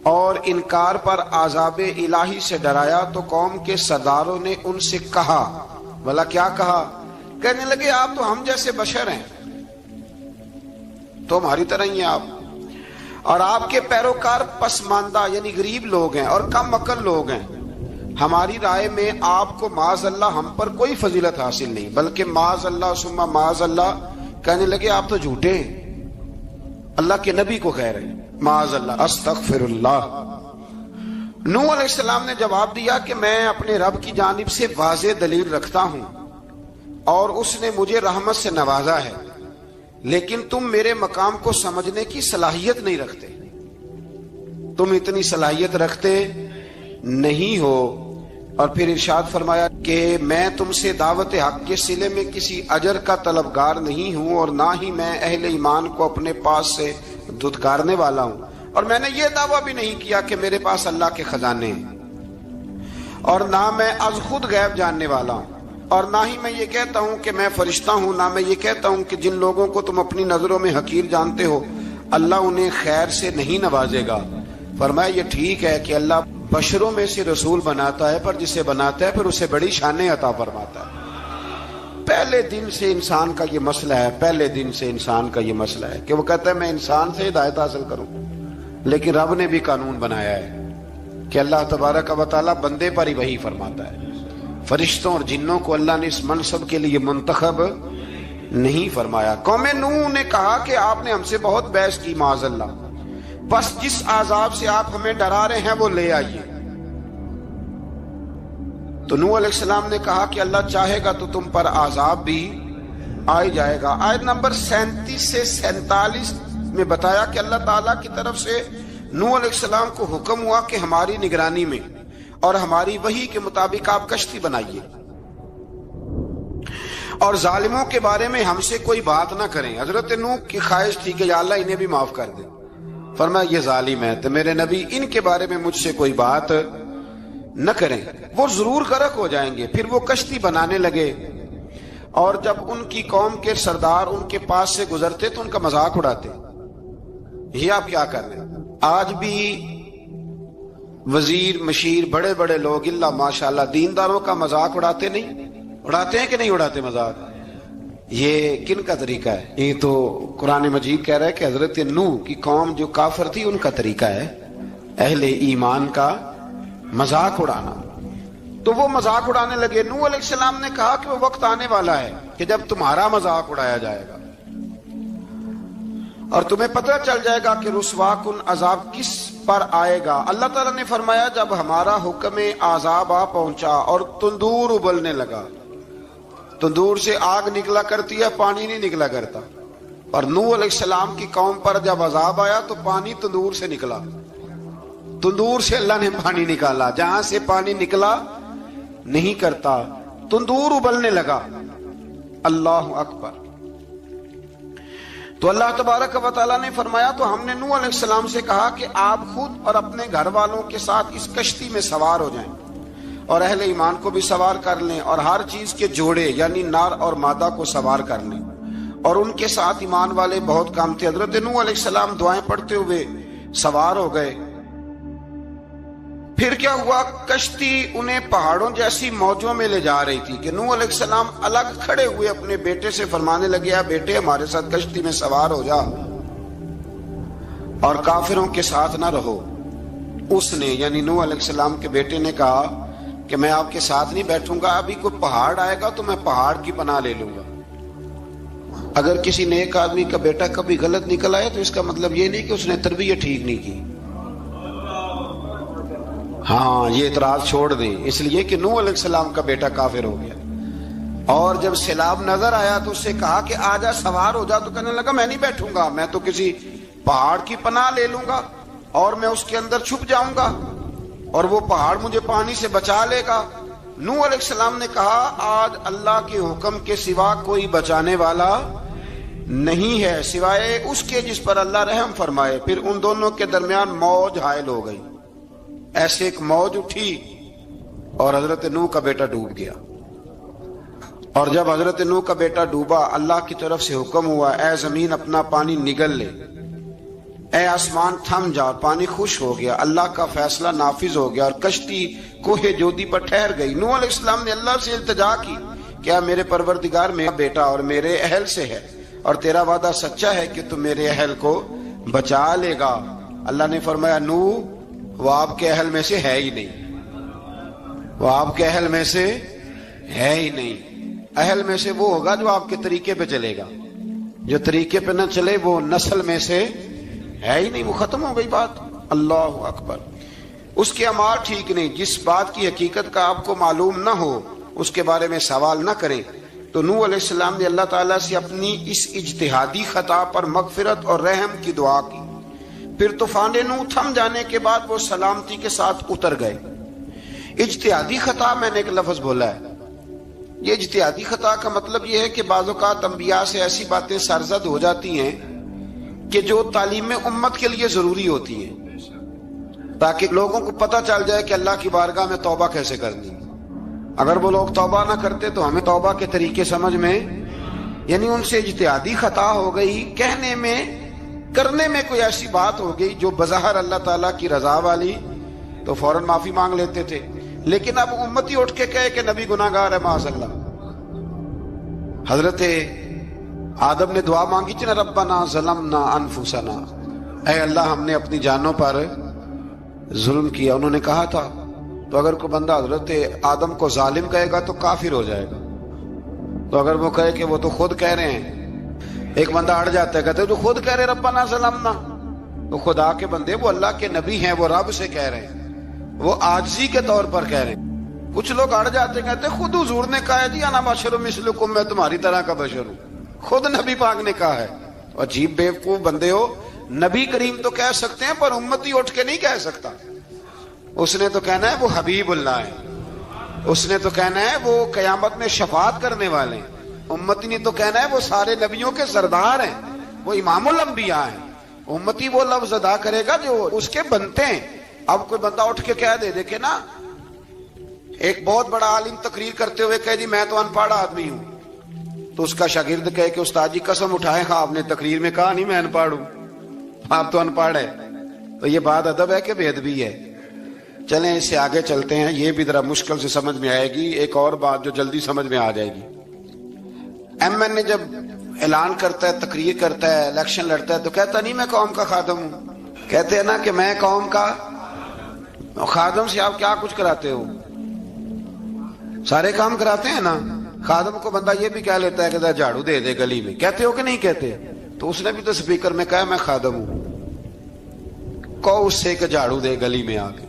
اور انکار پر عذاب الہی سے ڈرایا تو قوم کے سرداروں نے ان سے کہا، بھلا کیا کہا؟ کہنے لگے آپ تو ہم جیسے بشر ہیں، تو ہماری طرح ہی ہیں آپ، اور آپ کے پیروکار پسماندہ یعنی غریب لوگ ہیں اور کم عقل لوگ ہیں۔ ہماری رائے میں آپ کو معاذ اللہ ہم پر کوئی فضیلت حاصل نہیں، بلکہ معاذ اللہ ثم معاذ اللہ۔ کہنے لگے آپ تو جھوٹے ہیں، اللہ کے نبی کو کہہ رہے ہیں معاذ اللہ، استغفر اللہ۔ نوح علیہ السلام نے جواب دیا کہ میں اپنے رب کی جانب سے واضح دلیل رکھتا ہوں اور اس نے مجھے رحمت سے نوازا ہے، لیکن تم میرے مقام کو سمجھنے کی صلاحیت نہیں رکھتے، تم اتنی صلاحیت رکھتے نہیں ہو۔ اور پھر ارشاد فرمایا کہ میں تم سے دعوت حق کے صلے میں کسی اجر کا طلبگار نہیں ہوں، اور نہ ہی میں اہل ایمان کو اپنے پاس سے دھتکارنے والا ہوں، اور میں نے یہ دعویٰ بھی نہیں کیا کہ میرے پاس اللہ کے خزانے ہیں، اور نہ میں از خود غیب جاننے والا ہوں، اور نہ ہی میں یہ کہتا ہوں کہ میں فرشتہ ہوں، نہ میں یہ کہتا ہوں کہ جن لوگوں کو تم اپنی نظروں میں حقیر جانتے ہو اللہ انہیں خیر سے نہیں نوازے گا۔ فرمایا یہ ٹھیک ہے کہ اللہ بشروں میں سے رسول بناتا ہے، پر جسے بناتا ہے پھر اسے بڑی شانیں عطا فرماتا ہے۔ پہلے دن سے انسان کا یہ مسئلہ ہے، پہلے دن سے انسان کا یہ مسئلہ ہے کہ وہ کہتا ہے میں انسان سے ہدایت حاصل کروں، لیکن رب نے بھی قانون بنایا ہے کہ اللہ تبارک و تعالیٰ بندے پر ہی وحی فرماتا ہے، فرشتوں اور جنوں کو اللہ نے اس منصب کے لیے منتخب نہیں فرمایا۔ قوم نوح نے کہا کہ آپ نے ہم سے بہت بحث کی معاذ اللہ، بس جس عذاب سے آپ ہمیں ڈرا رہے ہیں وہ لے آئیے۔ تو نوح علیہ السلام نے کہا کہ اللہ چاہے گا تو تم پر عذاب بھی آ جائے گا۔ آیت نمبر 37 سے 47 میں بتایا کہ اللہ تعالیٰ کی طرف سے نوح علیہ السلام کو حکم ہوا کہ ہماری نگرانی میں اور ہماری وحی کے مطابق آپ کشتی بنائیے، اور ظالموں کے بارے میں ہم سے کوئی بات نہ کریں۔ حضرت نوح کی خواہش تھی کہ یا اللہ انہیں بھی معاف کر دے، فرمایا یہ ظالم ہے تو میرے نبی ان کے بارے میں مجھ سے کوئی بات نہ کریں، وہ ضرور غرق ہو جائیں گے۔ پھر وہ کشتی بنانے لگے، اور جب ان کی قوم کے سردار ان کے پاس سے گزرتے تو ان کا مذاق اڑاتے۔ یہ آپ کیا کر رہے ہیں؟ آج بھی وزیر مشیر بڑے بڑے لوگ اللہ ماشاءاللہ دینداروں کا مذاق اڑاتے نہیں؟ اڑاتے ہیں کہ نہیں اڑاتے مذاق؟ یہ کن کا طریقہ ہے؟ یہ تو قرآن مجید کہہ رہا ہے کہ حضرت نوح کی قوم جو کافر تھی ان کا طریقہ ہے اہل ایمان کا مذاق اڑانا۔ تو وہ مذاق اڑانے لگے۔ نوح علیہ السلام نے کہا کہ وہ وقت آنے والا ہے کہ جب تمہارا مذاق اڑایا جائے گا اور تمہیں پتہ چل جائے گا کہ رسوا کن عذاب کس پر آئے گا۔ اللہ تعالیٰ نے فرمایا جب ہمارا حکم عذاب آ پہنچا اور تندور ابلنے لگا، تندور سے آگ نکلا کرتی ہے، پانی نہیں نکلا کرتا، اور نوح علیہ السلام کی قوم پر جب عذاب آیا تو پانی تندور سے نکلا، تندور سے اللہ نے پانی نکالا، جہاں سے پانی نکلا نہیں کرتا، تندور ابلنے لگا۔ اللہ اکبر۔ تو اللہ تبارک و تعالیٰ نے فرمایا تو ہم نے نوح علیہ السلام سے کہا کہ آپ خود اور اپنے گھر والوں کے ساتھ اس کشتی میں سوار ہو جائیں اور اہل ایمان کو بھی سوار کر لیں، اور ہر چیز کے جوڑے یعنی نر اور مادہ کو سوار کر لیں، اور ان کے ساتھ ایمان والے بہت کام تھے۔ حضرت نوح علیہ السلام دعائیں پڑھتے ہوئے سوار ہو گئے۔ پھر کیا ہوا؟ کشتی انہیں پہاڑوں جیسی موجوں میں لے جا رہی تھی کہ نوح علیہ السلام الگ کھڑے ہوئے اپنے بیٹے سے فرمانے لگے اے بیٹے ہمارے ساتھ کشتی میں سوار ہو جا اور کافروں کے ساتھ نہ رہو۔ اس نے یعنی نوح علیہ السلام کے بیٹے نے کہا کہ میں آپ کے ساتھ نہیں بیٹھوں گا، ابھی کوئی پہاڑ آئے گا تو میں پہاڑ کی پناہ لے لوں گا۔ اگر کسی نیک آدمی کا بیٹا کبھی غلط نکل آیا تو اس کا مطلب یہ نہیں کہ اس نے تربیت ٹھیک نہیں کی، ہاں یہ اعتراض چھوڑ دیں، اس لیے کہ نوح علیہ السلام کا بیٹا کافر ہو گیا۔ اور جب سیلاب نظر آیا تو اس سے کہا کہ آجا سوار ہو جا، تو کہنے لگا میں نہیں بیٹھوں گا، میں تو کسی پہاڑ کی پناہ لے لوں گا اور میں اس کے اندر چھپ جاؤں گا اور وہ پہاڑ مجھے پانی سے بچا لے گا۔ نوح علیہ السلام نے کہا آج اللہ کے حکم کے سوا کوئی بچانے والا نہیں ہے سوائے اس کے جس پر اللہ رحم فرمائے۔ پھر ان دونوں کے درمیان موج حائل ہو گئی، ایسے ایک موج اٹھی اور حضرت نوح کا بیٹا ڈوب گیا۔ اور جب حضرت نوح کا بیٹا ڈوبا اللہ کی طرف سے حکم ہوا اے زمین اپنا پانی نگل لے، اے آسمان تھم جا، پانی خوش ہو گیا، اللہ کا فیصلہ نافذ ہو گیا اور کشتی کوہ جودی پر ٹھہر گئی۔ نوح علیہ السلام نے اللہ سے التجا کی، کیا میرے پروردگار میرا بیٹا اور میرے اہل سے ہے، اور تیرا وعدہ سچا ہے کہ تم میرے اہل کو بچا لے گا۔ اللہ نے فرمایا نوح وہ آپ کے اہل میں سے ہے ہی نہیں، وہ آپ کے اہل میں سے ہے ہی نہیں۔ اہل میں سے وہ ہوگا جو آپ کے طریقے پہ چلے گا، جو طریقے پہ نہ چلے وہ نسل میں سے ہے ہی نہیں، وہ ختم ہو گئی بات۔ اللہ اکبر۔ اس کے اعمال ٹھیک نہیں، جس بات کی حقیقت کا آپ کو معلوم نہ ہو اس کے بارے میں سوال نہ کریں۔ تو نوح علیہ السلام نے اللہ تعالیٰ سے اپنی اس اجتہادی خطا پر مغفرت اور رحم کی دعا کی۔ پھر طوفان نوح تھم جانے کے بعد وہ سلامتی کے ساتھ اتر گئے۔ اجتہادی خطا میں نے ایک لفظ بولا ہے، یہ اجتہادی خطا کا مطلب یہ ہے کہ بعض اوقات انبیاء سے ایسی باتیں سرزد ہو جاتی ہیں کہ جو تعلیم امت کے لیے ضروری ہوتی ہیں، تاکہ لوگوں کو پتہ چل جائے کہ اللہ کی بارگاہ میں توبہ کیسے کرنی ہے۔ اگر وہ لوگ توبہ نہ کرتے تو ہمیں توبہ کے طریقے سمجھ میں، یعنی ان سے اجتہادی خطا ہو گئی، کہنے میں کرنے میں کوئی ایسی بات ہو گئی جو بظاہر اللہ تعالیٰ کی رضا والی، تو فوراً معافی مانگ لیتے تھے۔ لیکن اب امتی اٹھ کے کہے کہ نبی گناہ گار ہے معاذ اللہ۔ حضرت آدم نے دعا مانگی تھی نا، ربنا ظلمنا انفسنا، اے اللہ ہم نے اپنی جانوں پر ظلم کیا۔ انہوں نے کہا تھا تو اگر کوئی بندہ حضرت آدم کو ظالم کہے گا تو کافر ہو جائے گا، تو اگر وہ کہے کہ وہ تو خود کہہ رہے ہیں، ایک بندہ اڑ جاتا ہے کہتے تو خود کہہ رہے ربنا ظلمنا، تو خدا کے بندے وہ اللہ کے نبی ہیں، وہ رب سے کہہ رہے ہیں، وہ عاجزی کے طور پر کہہ رہے ہیں۔ کچھ لوگ اڑ جاتے کہتے خود حضور نے کہا ہے جی انا بشر مثلکم، میں تمہاری طرح کا بشر ہوں، خود نبی پاک نے کہا ہے۔ عجیب بیوقوف بندے ہو، نبی کریم تو کہہ سکتے ہیں پر امتی اٹھ کے نہیں کہہ سکتا۔ اس نے تو کہنا ہے وہ حبیب اللہ ہے، اس نے تو کہنا ہے وہ قیامت میں شفاعت کرنے والے ہیں، امتی نے تو کہنا ہے وہ سارے نبیوں کے سردار ہیں، وہ امام الانبیاء ہیں۔ امتی وہ لفظ ادا کرے گا جو اس کے بنتے ہیں۔ اب کوئی بندہ اٹھ کے کہہ دے، دیکھے نا ایک بہت بڑا عالم تقریر کرتے ہوئے کہے جی میں تو ان پڑھ آدمی ہوں، تو اس کا شاگرد کہے کہ استاد جی قسم اٹھائے ہاں آپ نے تقریر میں کہا نہیں میں ان پڑھ ہوں، آپ تو ان پڑھ ہے، تو یہ بات ادب ہے کہ بے ادبی ہے؟ چلیں اس سے آگے چلتے ہیں، یہ بھی ذرا مشکل سے سمجھ میں آئے گی۔ ایک اور بات جو جلدی سمجھ میں آ جائے گی، ایم این اے جب اعلان کرتا ہے، تقریر کرتا ہے، الیکشن لڑتا ہے تو کہتا نہیں میں قوم کا خادم ہوں، کہتے ہیں نا کہ میں قوم کا خادم سے آپ کیا کچھ کراتے ہو؟ سارے کام کراتے ہیں نا۔ خادم کو بندہ یہ بھی کہہ لیتا ہے کہ جھاڑو دے دے گلی میں، کہتے ہو کہ نہیں کہتے؟ تو اس نے بھی تو سپیکر میں کہا میں خادم ہوں، کہو اس سے کہ جھاڑو دے گلی میں آ کے،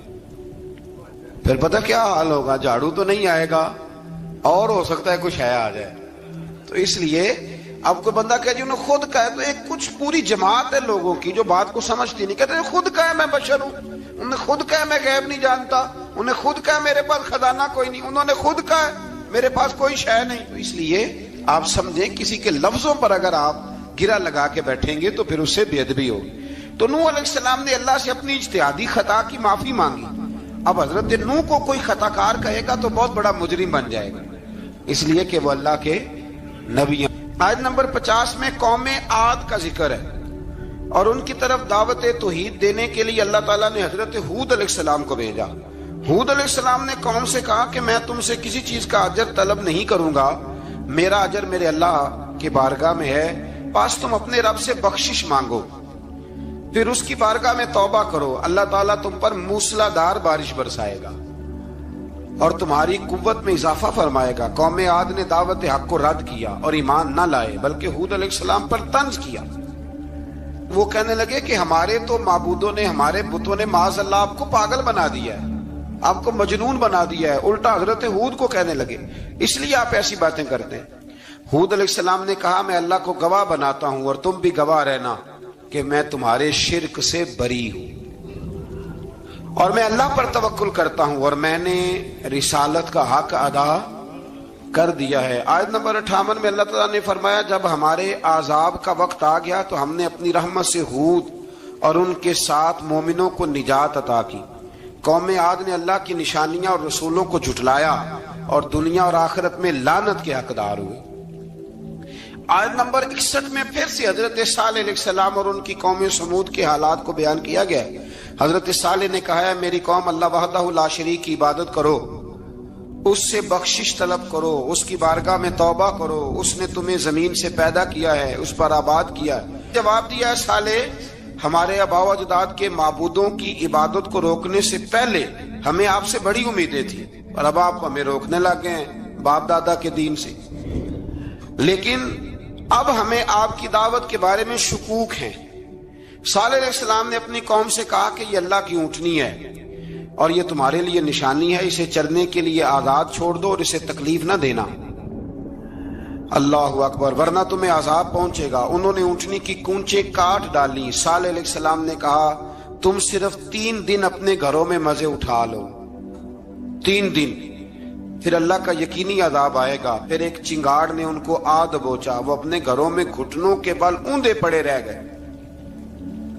پھر پتہ کیا حال ہوگا؟ جھاڑو تو نہیں آئے گا اور ہو سکتا ہے کچھ ہے آ جائے۔ تو اس لیے اب کوئی بندہ کہ جی انہوں نے خود کہا ہے، تو ایک کچھ پوری جماعت ہے لوگوں کی جو بات کو سمجھتی نہیں، کہتے ہیں خود کہا ہے میں بشر ہوں، انہوں نے خود کہا ہے میں غیب نہیں جانتا، انہوں نے خود کہا ہے میرے پاس خزانہ کوئی نہیں، انہوں نے خود کہا ہے میرے پاس کوئی شے نہیں۔ تو اس لیے آپ سمجھیں کسی کے لفظوں پر اگر آپ گرا لگا کے بیٹھیں گے تو پھر اس سے بے ادبی ہوگی۔ تو نوح علیہ السلام نے اللہ سے اپنی اجتہادی خطا کی معافی مانگی۔ اب حضرت نوح کو کوئی خطا کار کہے گا تو بہت بڑا مجرم بن جائے گا، اس لیے کہ وہ اللہ کے نبی ہیں۔ آیت نمبر 50 میں قوم عاد کا ذکر ہے اور ان کی طرف دعوت توحید دینے کے لیے اللہ تعالیٰ نے حضرت ہود علیہ السلام کو بھیجا۔ ہود علیہ السلام نے قوم سے کہا کہ میں تم سے کسی چیز کا اجر طلب نہیں کروں گا، میرا اجر میرے اللہ کی بارگاہ میں ہے، بس تم اپنے رب سے بخشش مانگو، پھر اس کی بارگاہ میں توبہ کرو، اللہ تعالیٰ تم پر موسلا دار بارش برسائے گا اور تمہاری قوت میں اضافہ فرمائے گا۔ قوم عاد نے دعوت حق کو رد کیا اور ایمان نہ لائے، بلکہ ہود علیہ السلام پر طنز کیا۔ وہ کہنے لگے کہ ہمارے تو معبودوں نے، ہمارے بتوں نے معاذ اللہ آپ کو پاگل بنا دیا ہے، آپ کو مجنون بنا دیا ہے۔ الٹا حضرت ہود کو کہنے لگے اس لیے آپ ایسی باتیں کرتے ہیں۔ ہود علیہ السلام نے کہا میں اللہ کو گواہ بناتا ہوں اور تم بھی گواہ رہنا کہ میں تمہارے شرک سے بری ہوں اور میں اللہ پر توکل کرتا ہوں اور میں نے رسالت کا حق ادا کر دیا ہے۔ آیت نمبر 58 میں اللہ تعالیٰ نے فرمایا جب ہمارے عذاب کا وقت آ گیا تو ہم نے اپنی رحمت سے ہود اور ان کے ساتھ مومنوں کو نجات عطا کی۔ قوم عاد نے اللہ کی نشانیاں اور رسولوں کو جھٹلایا اور دنیا اور آخرت میں لعنت کے حقدار ہوئے۔ آیت نمبر 61 میں پھر سے حضرت صالح علیہ السلام اور ان کی قوم سمود کے حالات کو بیان کیا گیا. حضرت صالح نے کہا ہے میری قوم اللہ وحدہ لا شریک کی عبادت کرو، اس سے بخشش طلب کرو، اس کی بارگاہ میں توبہ کرو، اس نے تمہیں زمین سے پیدا کیا ہے، اس پر آباد کیا ہے. جواب دیا ہے صالح ہمارے آباء و اجداد کے معبودوں کی عبادت کو روکنے سے پہلے ہمیں آپ سے بڑی امیدیں تھی، اور اب آپ ہمیں روکنے لگ گئے ہیں باپ دادا کے دین سے، لیکن اب ہمیں آپ کی دعوت کے بارے میں شکوک ہیں. صالح علیہ السلام نے اپنی قوم سے کہا کہ یہ اللہ کی اونٹنی ہے اور یہ تمہارے لیے نشانی ہے، اسے چرنے کے لیے آزاد چھوڑ دو اور اسے تکلیف نہ دینا. اللہ اکبر، ورنہ تمہیں عذاب پہنچے گا. انہوں نے اونٹنی کی کونچیں کاٹ ڈالی. صالح علیہ السلام نے کہا تم صرف 3 دن اپنے گھروں میں مزے اٹھا لو، 3 دن، پھر اللہ کا یقینی عذاب آئے گا. پھر ایک چنگاڑ نے ان کو آ دبوچا، وہ اپنے گھروں میں گھٹنوں کے بل اوندے پڑے رہ گئے.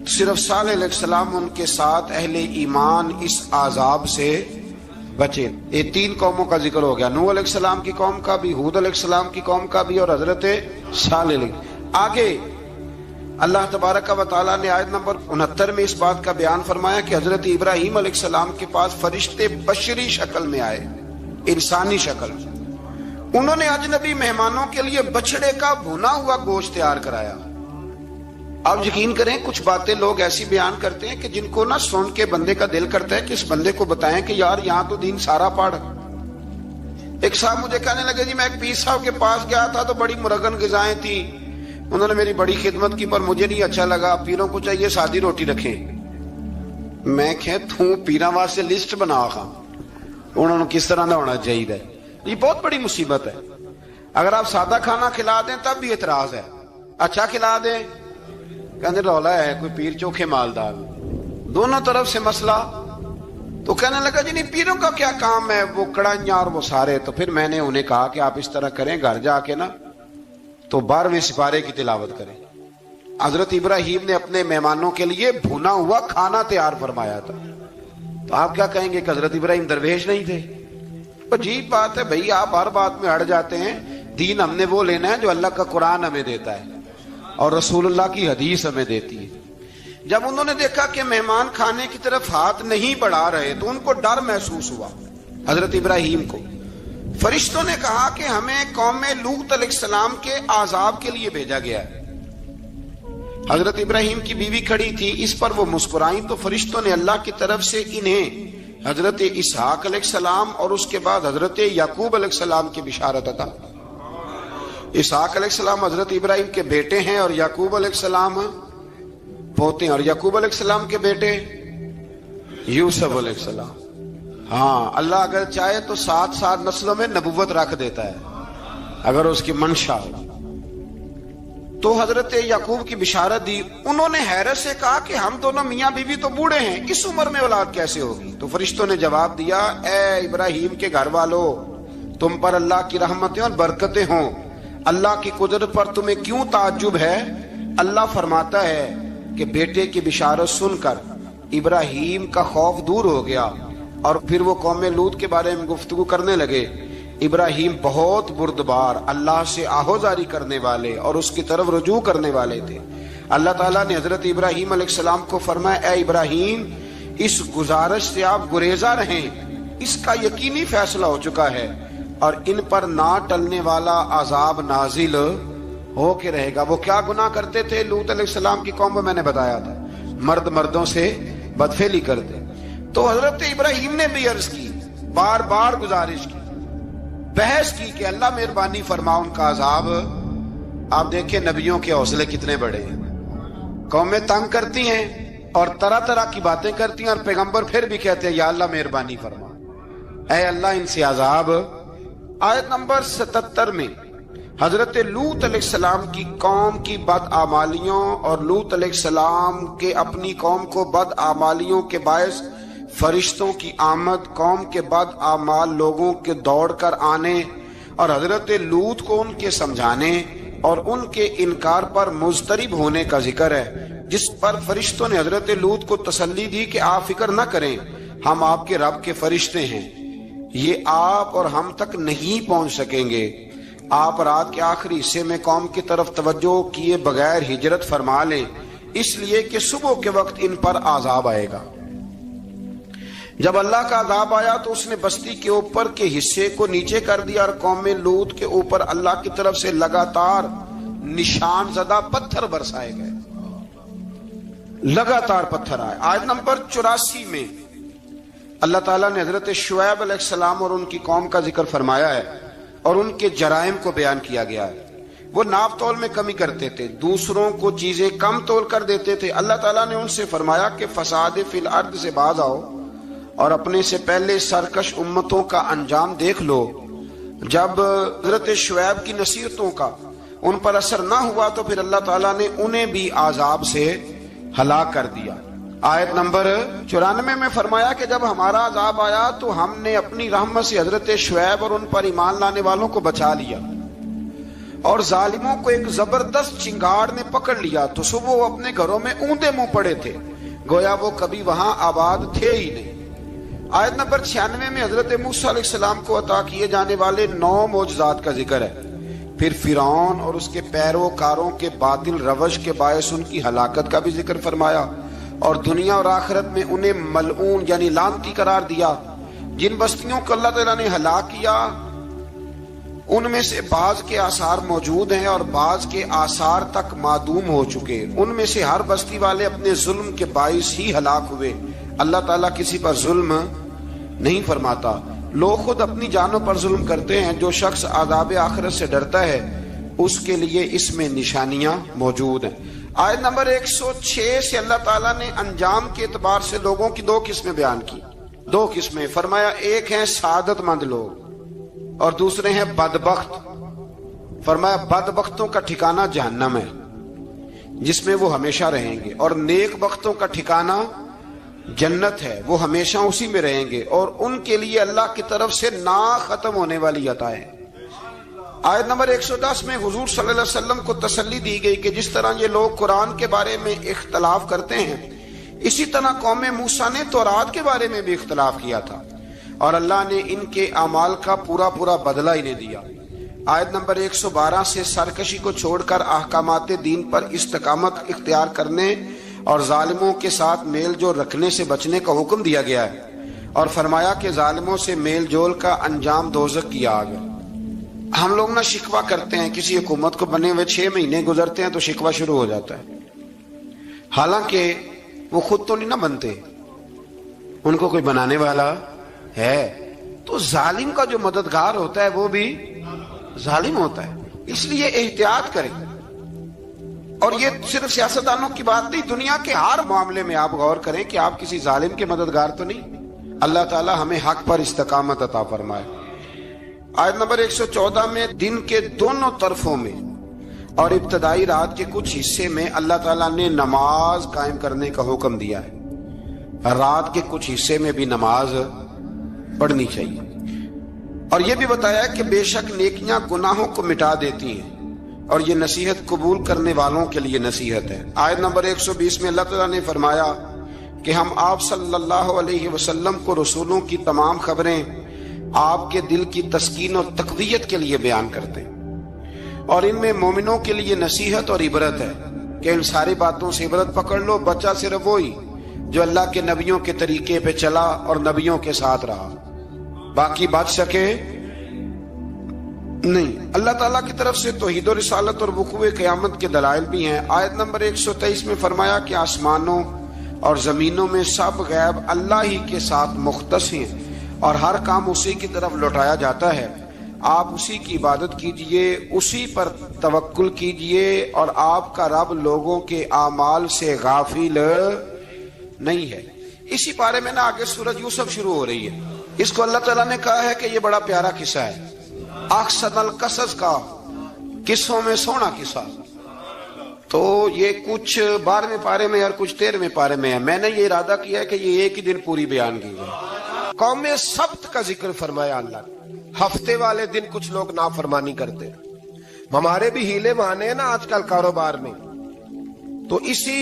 صرف صالح علیہ السلام ان کے ساتھ اہل ایمان اس عذاب سے بچے. یہ 3 قوموں کا ذکر ہو گیا، نوح علیہ السلام کی قوم کا بھی، ہود علیہ السلام کی قوم کا بھی، اور حضرت صالح علیہ. آگے اللہ تبارک و تعالیٰ نے آیت نمبر 69 میں اس بات کا بیان فرمایا کہ حضرت ابراہیم علیہ السلام کے پاس فرشتے بشری شکل میں آئے، انسانی شکل. انہوں نے اجنبی مہمانوں کے لیے بچڑے کا بھونا ہوا گوشت تیار کرایا. آپ یقین کریں کچھ باتیں لوگ ایسی بیان کرتے ہیں کہ جن کو نہ سن کے بندے کا دل کرتا ہے کہ اس بندے کو بتائیں کہ یار یہاں تو دین سارا پڑھ. ایک صاحب مجھے کہنے لگے جی میں ایک پیر صاحب کے پاس گیا تھا تو بڑی مرغن غذائیں تھی، انہوں نے میری بڑی خدمت کی پر مجھے نہیں اچھا لگا، پیروں کو چاہیے سادی روٹی رکھیں. میں کہ تو پیراں واسطے لسٹ بنا خواہ انہوں نے کس طرح نہ ہونا چاہیے. یہ بہت بڑی مصیبت ہے. اگر آپ سادہ کھانا کھلا دیں تب بھی اعتراض ہے، اچھا کھلا دیں کہنے رولا ہے کوئی پیر چوکھے مالدار، دونوں طرف سے مسئلہ. تو کہنے لگا جی نہیں پیروں کا کیا کام ہے، وہ کڑائیاں اور وہ سارے. تو پھر میں نے انہیں کہا کہ آپ اس طرح کریں، گھر جا کے نا تو 12ویں سپارے کی تلاوت کریں. حضرت ابراہیم نے اپنے مہمانوں کے لیے بھونا ہوا کھانا تیار فرمایا تھا. تو آپ کیا کہیں گے کہ حضرت ابراہیم درویش نہیں تھے؟ عجیب بات ہے بھائی، آپ ہر بات میں اڑ جاتے ہیں. دین ہم نے وہ لینا ہے جو اللہ کا قرآن ہمیں دیتا ہے اور رسول اللہ کی حدیث ہمیں دیتی ہے. جب انہوں نے دیکھا کہ مہمان کھانے کی طرف ہاتھ نہیں بڑھا رہے تو ان کو ڈر محسوس ہوا. حضرت ابراہیم کو فرشتوں نے کہا کہ ہمیں قوم لوط علیہ السلام کے عذاب کے لیے بھیجا گیا ہے. حضرت ابراہیم کی بیوی کھڑی تھی، اس پر وہ مسکرائیں تو فرشتوں نے اللہ کی طرف سے انہیں حضرت اسحاق علیہ السلام اور اس کے بعد حضرت یعقوب علیہ السلام کی بشارت عطا. اسحاق علیہ السلام حضرت ابراہیم کے بیٹے ہیں اور یعقوب علیہ السلام پوتے ہیں، اور یعقوب علیہ السلام کے بیٹے یوسف علیہ السلام. ہاں اللہ اگر چاہے تو 7 نسلوں میں نبوت رکھ دیتا ہے اگر اس کی منشا ہو. تو حضرت یعقوب کی بشارت دی. انہوں نے حیرت سے کہا کہ ہم دونوں میاں بیوی تو بوڑھے ہیں، اس عمر میں اولاد کیسے ہوگی؟ تو فرشتوں نے جواب دیا اے ابراہیم کے گھر والو، تم پر اللہ کی رحمتیں اور برکتیں ہوں. اللہ کی قدرت پر تمہیں کیوں تعجب ہے؟ اللہ فرماتا ہے کہ بیٹے کی بشارت سن کر ابراہیم کا خوف دور ہو گیا اور پھر وہ قوم لوط کے بارے میں گفتگو کرنے لگے. ابراہیم بہت بردبار، اللہ سے آہوزاری کرنے والے اور اس کی طرف رجوع کرنے والے تھے. اللہ تعالیٰ نے حضرت ابراہیم علیہ السلام کو فرمایا اے ابراہیم اس گزارش سے آپ گریزاں رہیں، اس کا یقینی فیصلہ ہو چکا ہے اور ان پر نہ ٹلنے والا عذاب نازل ہو کے رہے گا. وہ کیا گناہ کرتے تھے لوط علیہ السلام کی قوم میں نے بتایا تھا، مرد مردوں سے بدفعلی کرتے. تو حضرت ابراہیم نے بھی عرض کی، بار بار گزارش کی، بحث کی کہ اللہ مہربانی فرما ان کا عذاب. آپ دیکھیں نبیوں کے حوصلے کتنے بڑے ہیں. قومیں تنگ کرتی ہیں اور طرح طرح کی باتیں کرتی ہیں اور پیغمبر پھر بھی کہتے ہیں یا اللہ مہربانی فرما، اے اللہ ان سے عذاب. آیت نمبر 77 میں حضرت لوط علیہ السلام کی قوم کی بدعمالیوں اور لوط علیہ السلام کے اپنی قوم کو بدعمالیوں کے باعث فرشتوں کی آمد، قوم کے بدعمال لوگوں کے دوڑ کر آنے اور حضرت لوط کو ان کے سمجھانے اور ان کے انکار پر مضطرب ہونے کا ذکر ہے، جس پر فرشتوں نے حضرت لوط کو تسلی دی کہ آپ فکر نہ کریں، ہم آپ کے رب کے فرشتے ہیں، یہ آپ اور ہم تک نہیں پہنچ سکیں گے آپ رات کے آخری حصے میں قوم کی طرف توجہ کیے بغیر ہجرت فرما لیں، اس لیے کہ صبح کے وقت ان پر عذاب آئے گا۔ جب اللہ کا عذاب آیا تو اس نے بستی کے اوپر کے حصے کو نیچے کر دیا اور قوم لوط کے اوپر اللہ کی طرف سے لگاتار نشان زدہ پتھر برسائے گئے، لگاتار پتھر آئے۔ آیت نمبر 84 میں اللہ تعالیٰ نے حضرت شعیب علیہ السلام اور ان کی قوم کا ذکر فرمایا ہے اور ان کے جرائم کو بیان کیا گیا ہے۔ وہ ناپ تول میں کمی کرتے تھے، دوسروں کو چیزیں کم تول کر دیتے تھے۔ اللہ تعالیٰ نے ان سے فرمایا کہ فساد فی الارض سے باز آؤ اور اپنے سے پہلے سرکش امتوں کا انجام دیکھ لو۔ جب حضرت شعیب کی نصیحتوں کا ان پر اثر نہ ہوا تو پھر اللہ تعالیٰ نے انہیں بھی عذاب سے ہلاک کر دیا۔ آیت نمبر 94 میں فرمایا کہ جب ہمارا عذاب آیا تو ہم نے اپنی رحمت سے حضرت شعیب اور ان پر ایمان لانے والوں کو بچا لیا، اور ظالموں کو ایک زبردست چنگاڑ نے پکڑ لیا تو صبح وہ اپنے گھروں میں اوندا منہ پڑے تھے، گویا وہ کبھی وہاں آباد تھے ہی نہیں۔ آیت نمبر 96 میں حضرت موسیٰ علیہ السلام کو عطا کیے جانے والے 9 معجزات کا ذکر ہے۔ پھر فرعون اور اس کے پیروکاروں کے باطل روش کے باعث ان کی ہلاکت کا بھی ذکر فرمایا، اور دنیا اور آخرت میں انہیں ملعون یعنی لعنتی قرار دیا۔ جن بستیوں کو اللہ تعالیٰ نے ہلاک کیا ان میں سے بعض کے آثار موجود ہیں اور بعض کے آثار تک معدوم ہو چکے۔ ان میں سے ہر بستی والے اپنے ظلم کے باعث ہی ہلاک ہوئے۔ اللہ تعالیٰ کسی پر ظلم نہیں فرماتا، لوگ خود اپنی جانوں پر ظلم کرتے ہیں۔ جو شخص عذاب آخرت سے ڈرتا ہے اس کے لیے اس میں نشانیاں موجود ہیں۔ آیت نمبر 106 سے اللہ تعالیٰ نے انجام کے اعتبار سے لوگوں کی 2 قسمیں بیان کی۔ 2 قسمیں فرمایا، ایک ہیں سعادت مند لوگ اور دوسرے ہیں بدبخت۔ فرمایا بدبختوں کا ٹھکانہ جہنم ہے جس میں وہ ہمیشہ رہیں گے، اور نیک بختوں کا ٹھکانہ جنت ہے، وہ ہمیشہ اسی میں رہیں گے، اور ان کے لیے اللہ کی طرف سے نا ختم ہونے والی عطائیں۔ آیت نمبر 110 میں حضور صلی اللہ علیہ وسلم کو تسلی دی گئی کہ جس طرح یہ لوگ قرآن کے بارے میں اختلاف کرتے ہیں، اسی طرح قوم موسیٰ نے تورات کے بارے میں بھی اختلاف کیا تھا، اور اللہ نے ان کے اعمال کا پورا بدلہ انہیں دیا۔ آیت نمبر 112 سے سرکشی کو چھوڑ کر احکامات دین پر استقامت اختیار کرنے اور ظالموں کے ساتھ میل جول رکھنے سے بچنے کا حکم دیا گیا ہے، اور فرمایا کہ ظالموں سے میل جول کا انجام دوزخ کی آگ ہے۔ ہم لوگ نہ شکوہ کرتے ہیں، کسی حکومت کو بنے ہوئے 6 مہینے گزرتے ہیں تو شکوہ شروع ہو جاتا ہے، حالانکہ وہ خود تو نہیں نہ بنتے، ان کو کوئی بنانے والا ہے۔ تو ظالم کا جو مددگار ہوتا ہے وہ بھی ظالم ہوتا ہے، اس لیے احتیاط کریں۔ اور یہ صرف سیاستدانوں کی بات نہیں، دنیا کے ہر معاملے میں آپ غور کریں کہ آپ کسی ظالم کے مددگار تو نہیں۔ اللہ تعالی ہمیں حق پر استقامت عطا فرمائے۔ آیت نمبر 114 میں دن کے دونوں طرفوں میں اور ابتدائی رات کے کچھ حصے میں اللہ تعالیٰ نے نماز قائم کرنے کا حکم دیا ہے، رات کے کچھ حصے میں بھی نماز پڑھنی چاہیے، اور یہ بھی بتایا کہ بے شک نیکیاں گناہوں کو مٹا دیتی ہیں، اور یہ نصیحت قبول کرنے والوں کے لیے نصیحت ہے۔ آیت نمبر 120 میں اللہ تعالیٰ نے فرمایا کہ ہم آپ صلی اللہ علیہ وسلم کو رسولوں کی تمام خبریں آپ کے دل کی تسکین اور تقویت کے لیے بیان کرتے ہیں، اور ان میں مومنوں کے لیے نصیحت اور عبرت ہے کہ ان ساری باتوں سے عبرت پکڑ لو۔ بچہ صرف وہی جو اللہ کے نبیوں کے طریقے پہ چلا اور نبیوں کے ساتھ رہا، باقی بچ سکے نہیں۔ اللہ تعالیٰ کی طرف سے توحید و رسالت اور وقوع قیامت کے دلائل بھی ہیں۔ آیت نمبر 123 میں فرمایا کہ آسمانوں اور زمینوں میں سب غیب اللہ ہی کے ساتھ مختص ہیں، اور ہر کام اسی کی طرف لوٹایا جاتا ہے۔ آپ اسی کی عبادت کیجئے، اسی پر توکل کیجئے، اور آپ کا رب لوگوں کے اعمال سے غافل نہیں ہے۔ اسی بارے میں نا آگے سورۃ یوسف شروع ہو رہی ہے، اس کو اللہ تعالیٰ نے کہا ہے کہ یہ بڑا پیارا قصہ ہے، احسن القصص کا، قصوں میں سونا قصہ۔ تو یہ کچھ 12ویں پارے میں اور کچھ 13ویں پارے میں ہے۔ میں نے یہ ارادہ کیا ہے کہ یہ ایک ہی دن پوری بیان کی جائے۔ قوم سبت کا ذکر فرمایا اللہ نے، ہفتے والے دن کچھ لوگ نافرمانی کرتے ہیں۔ ہمارے بھی ہیلے بہانے ہیں نا آج کل کاروبار میں، تو اسی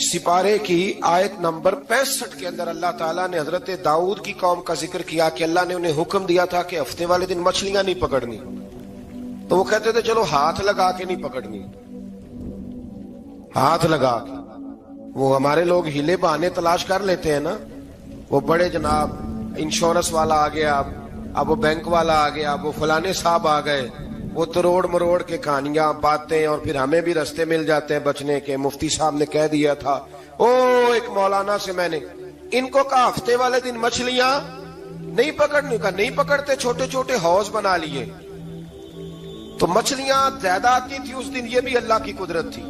سپارے کی آیت نمبر 65 کے اندر اللہ تعالیٰ نے حضرت داؤد کی قوم کا ذکر کیا کہ اللہ نے انہیں حکم دیا تھا کہ ہفتے والے دن مچھلیاں نہیں پکڑنی، تو وہ کہتے تھے چلو ہاتھ لگا کے نہیں پکڑنی، ہاتھ لگا کے۔ وہ ہمارے لوگ ہیلے بہانے تلاش کر لیتے ہیں نا، وہ بڑے جناب انشورنس والا آ گیا، اب وہ بینک والا آ گیا، اب وہ فلانے صاحب آ گئے، وہ تروڑ مروڑ کے کہانیاں باتیں، اور پھر ہمیں بھی رستے مل جاتے ہیں بچنے کے۔ مفتی صاحب نے کہہ دیا تھا، ایک مولانا سے میں نے ان کو کہا ہفتے والے دن مچھلیاں نہیں پکڑنے کا، نہیں پکڑتے، چھوٹے چھوٹے حوض بنا لیے تو مچھلیاں زیادہ آتی تھی اس دن۔ یہ بھی اللہ کی قدرت تھی،